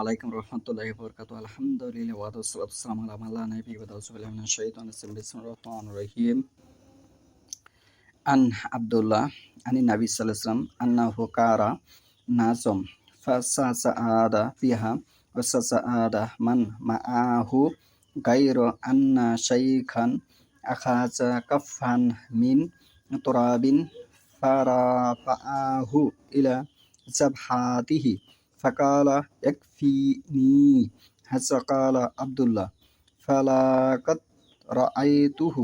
আলাইকুম রহমতুল্লাহি ওয়া বারাকাতুহু। আলহামদুলিল্লাহ ওয়া সাল্লাতু ওয়াসসালামু আলা মান লা নাবিয়্যা বা'দাহু। বিসমিল্লাহি মিনাশ শাইতানির রাজিম। বিসমিল্লাহির রহমানির রহিম। আন আব্দুল্লাহ আনি নবী সাল্লাল্লাহু আলাইহি ওয়াসাল্লাম আন্নাহু কারা নাজম ফাসাআদা ফিহা ওয়া সাআদা মান মাআহু গায়রু আন্না শাইখান আখাযা কাফান মিন তুরাবিন ফারাফাআহু ইলা জাবহাতিহি ফাকালা ইয়াকফিনি। হাসা কালা আব্দুল্লাহ ফালাকাত রাআইতুহু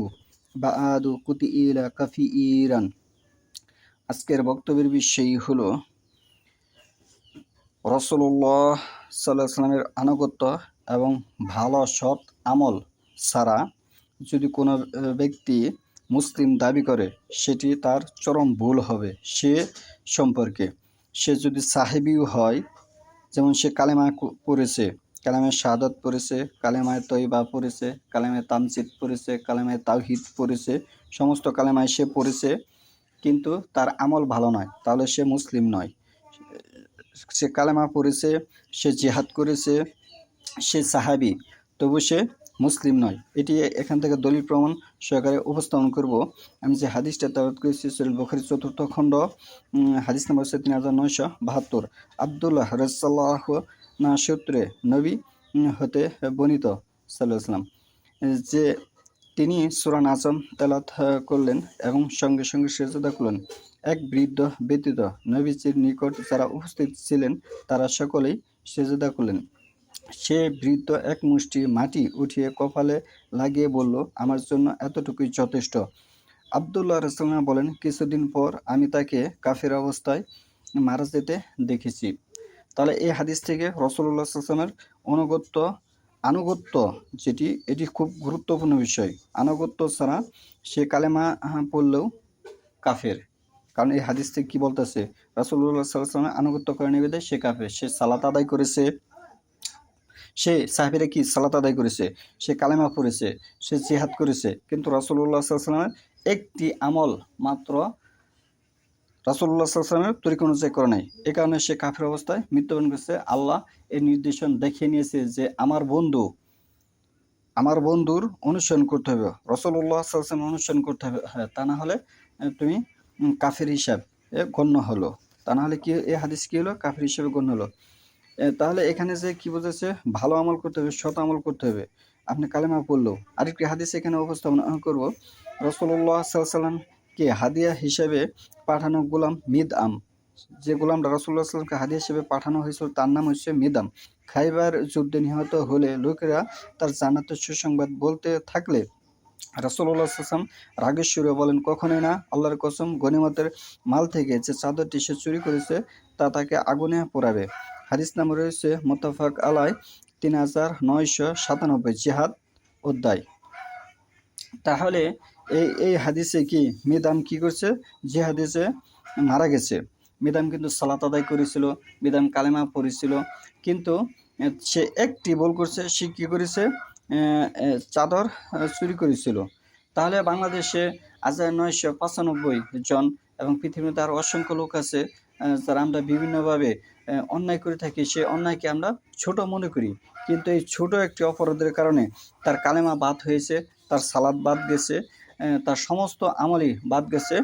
বাআদু কুতিলা কাফিরান। আজকের বক্তব্যের বিষয় হলো রাসূলুল্লাহ সাল্লাল্লাহু আলাইহি ওয়াসাল্লামের আনুগত্য এবং ভালো সৎ আমল ছাড়া যদি কোনো ব্যক্তি মুসলিম দাবি করে সেটি তার চরম ভুল হবে। সে সম্পর্কে সে যদি সাহেবিও হয়, যেমন সে কালেমা পড়েছে, কালেমায়ে শাহাদাত পড়েছে, কালেমায়ে তয়বা পড়েছে, কালেমায়ে তামজিদ পড়েছে, কালেমায়ে তাওহীদ পড়েছে, সমস্ত কালেমায় সে পড়েছে, কিন্তু তার আমল ভালো নয়, তাহলে সে মুসলিম নয়। সে কালেমা পড়েছে, সে জিহাদ করেছে, সে সাহাবি, তবু সে মুসলিম নয়। এটি এখান থেকে দলিল প্রমাণ সহকারে উপস্থাপন করব। আমি যে হাদিসটা তেলাওয়াত করেছি সহিহ বুখারী ৪র্থ খণ্ড, হাদিস নম্বর 3972। আব্দুল্লাহ রাদিয়াল্লাহু আনহু সূত্রে নবী হতে বর্ণিত সাল্লাল্লাহু আলাইহি ওয়াসাল্লাম যে তিনি সূরা নাজম তেলাওয়াত করলেন এবং সঙ্গে সঙ্গে সিজদা করলেন। এক বৃদ্ধ ব্যতীত নবীজির নিকট যারা উপস্থিত ছিলেন তারা সকলেই সিজদা করলেন। সে বৃদ্ধ এক মুষ্টি মাটি উঠিয়ে কপালে লাগিয়ে বলল, আমার জন্য এতটুকুই যথেষ্ট। আব্দুল্লাহ রাদিয়াল্লাহু আনহু বলেন, কিছুদিন পর আমি তাকে কাফের অবস্থায় মারা যেতে দেখেছি। তাহলে এই হাদিস থেকে রাসূলুল্লাহ সাল্লাল্লাহু আলাইহি ওয়াসাল্লামের আনুগত্য যেটি, এটি খুব গুরুত্বপূর্ণ বিষয়। আনুগত্য ছাড়া সে কালেমা পড়লেও কাফের। কারণ এই হাদিস থেকে কি বলতেছে, রাসূলুল্লাহ সাল্লাল্লাহু আলাইহি ওয়াসাল্লামের আনুগত্য করে নেবে সে কাফের। সে সালাত আদায় করেছে, সে সাহাবীরা কি সালাত আদায় করেছে, সে কালেমা পড়েছে, সে জিহাদ করেছে, কিন্তু রাসূলুল্লাহ সাল্লাল্লাহু আলাইহি ওয়াসাল্লামের একটি আমল মাত্র রাসূলুল্লাহ সাল্লাল্লাহু আলাইহি ওয়াসাল্লামের তরিকা অনুযায়ী করে নাই। এই কারণে সে কাফের অবস্থায় মৃত্যুবরণ করেছে। আল্লাহ এই নির্দেশন দেখিয়ে নিয়েছে যে আমার বন্ধুর অনুসরণ করতে হবে, রাসূলুল্লাহ সাল্লাল্লাহু আলাইহি ওয়াসাল্লাম অনুসরণ করতে হবে। হ্যাঁ, তা না হলে তুমি কাফের হিসাবে গণ্য হলো। তা না হলে কি এই হাদিস কি হলো, কাফের হিসেবে গণ্য হলো। তাহলে এখানে যে কি বোঝাচ্ছে, ভালো আমল করতে হবে, সৎ আমল করতে হবে। আপনি কালেমা পড়লেও আরেকটি হাদিস এখানে উপস্থাপন করব। রাসূলুল্লাহ সাল্লাল্লাহু আলাইহি ওয়াসাল্লামকে হাদিয়া হিসেবে পাঠানো গোলাম মিদআম, যে গোলামটা রাসূলুল্লাহ সাল্লাল্লাহু আলাইহি ওয়াসাল্লামকে হাদিয়া হিসেবে পাঠানো হয়েছিল তার নাম হচ্ছে মিদআম। খাইবার যুদ্ধে নিহত হলে লোকেরা তার জান্নাতের সুসংবাদ বলতে থাকলে রাসূলুল্লাহ সাল্লাল্লাহু আলাইহি ওয়াসাল্লাম রাগের সুরে বলেন, কখনোই না, আল্লাহর কসম, গনিমতের মাল থেকে যে চাদরটি সে চুরি করেছে তা তাকে আগুনে পোড়াবে। হাদিস নাম্বার রয়েছে মুত্তাফাক আলাই 3997, জিহাদ অধ্যায়। তাহলে এই হাদিসে কি মিদআম কি করছে, যে হাদিসে মারা গেছে, মিদআম কিন্তু সালাত আদায় করেছিল, মিদআম কালেমা পড়েছিল, কিন্তু সে একটি ভুল করছে, সে কী করেছে, চাদর চুরি করেছিল। তাহলে বাংলাদেশে 1995 জন এবং পৃথিবীতে আরও অসংখ্য লোক আছে যারা আমরা বিভিন্নভাবে অন্যায় করে থাকি। সে অন্যায়কে আমরা ছোট মনে করি, কিন্তু এই ছোট একটি অপরাধের কারণে তার কালেমা বাদ হয়েছে, তার সালাত বাদ গেছে, তার সমস্ত আমলই বাদ গেছে।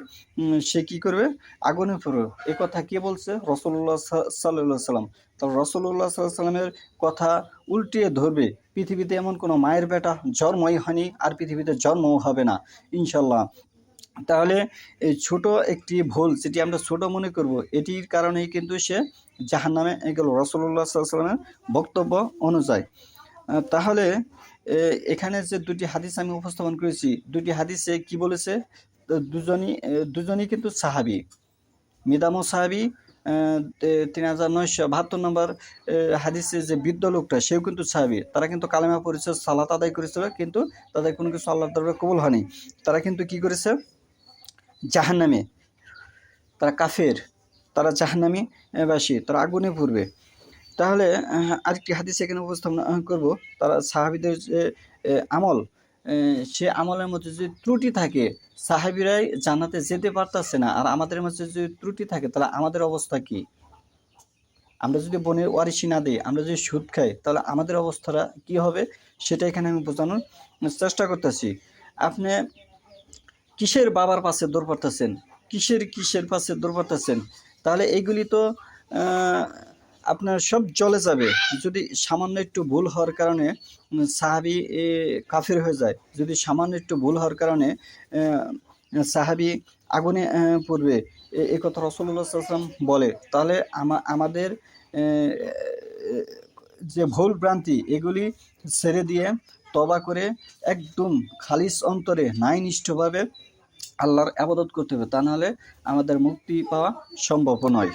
সে কি করবে, আগুনে পড়বে। এ কথা কে বলছে, রাসূলুল্লাহ সাল্লাল্লাহু আলাইহি ওয়াসাল্লাম। তাহলে রাসূলুল্লাহ সাল্লাল্লাহু আলাইহি ওয়াসাল্লামের কথা উল্টিয়ে ধরবে, পৃথিবীতে এমন কোনো মায়ের বেটা জন্মই হয়নি, আর পৃথিবীতে জন্মও হবে না ইনশাল্লাহ। তাহলে এই ছোট একটি ভুল যেটি আমরা ছোট মনে করব, এটির কারণেই কিন্তু সে জাহান্নামে গেল রাসূলুল্লাহ সাল্লাল্লাহু আলাইহি ওয়াসাল্লামের বক্তব্য অনুযায়ী। তাহলে এখানে যে দুটি হাদিস আমি উপস্থাপন করেছি, দুটি হাদিসে কি বলেছে, দুজনই কিন্তু সাহাবী। মিদআমও সাহাবী। 3972 নম্বর হাদিসে যে বৃদ্ধ লোকটা সেও কিন্তু সাহাবী। তারা কিন্তু কালেমা পড়েছে, সালাত আদায় করেছিল, কিন্তু তাদের কোনো কিছু আল্লাহর দরবারে কবুল হয়নি। তারা কিন্তু কি করেছে, জাহান্নামে, তারা কাফের, তারা জাহান্নামী বাসী, তারা আগুনে পড়বে। তাহলে আরেকটি হাদিস এখানে উপস্থাপন করব। তারা সাহাবীদের যে আমল, সে আমলের মধ্যে যদি ত্রুটি থাকে, সাহাবীরাই জান্নাতে যেতে পারতেছে না, আর আমাদের মধ্যে যদি ত্রুটি থাকে তাহলে আমাদের অবস্থা কি? আমরা যদি বোনের ওয়ারিশি না দিই, আমরা যদি সুদ খাই, তাহলে আমাদের অবস্থাটা কি হবে সেটা এখানে আমি বোঝানোর চেষ্টা করতেছি। আপনি কিসের বাবার পাশে দৌড় পারতেছেন, কিসের পাশে দৌড় পারতেছেন, তাহলে এইগুলি তো আপনার সব চলে যাবে। যদি সামান্য একটু ভুল হওয়ার কারণে সাহাবি কাফির হয়ে যায়, যদি সামান্য একটু ভুল হওয়ার কারণে সাহাবি আগুনে পড়বে, এই কথা রাসূলুল্লাহ সাল্লাল্লাহু আলাইহি ওয়াসাল্লাম বলে, তাহলে আমাদের যে ভুল ভ্রান্তি এগুলি ছেড়ে দিয়ে তওবা করে একদম খালিস অন্তরে ন্যায়নিষ্ঠভাবে আল্লাহর ইবাদত করতে হবে, তা নাহলে আমাদের মুক্তি পাওয়া সম্ভব নয়।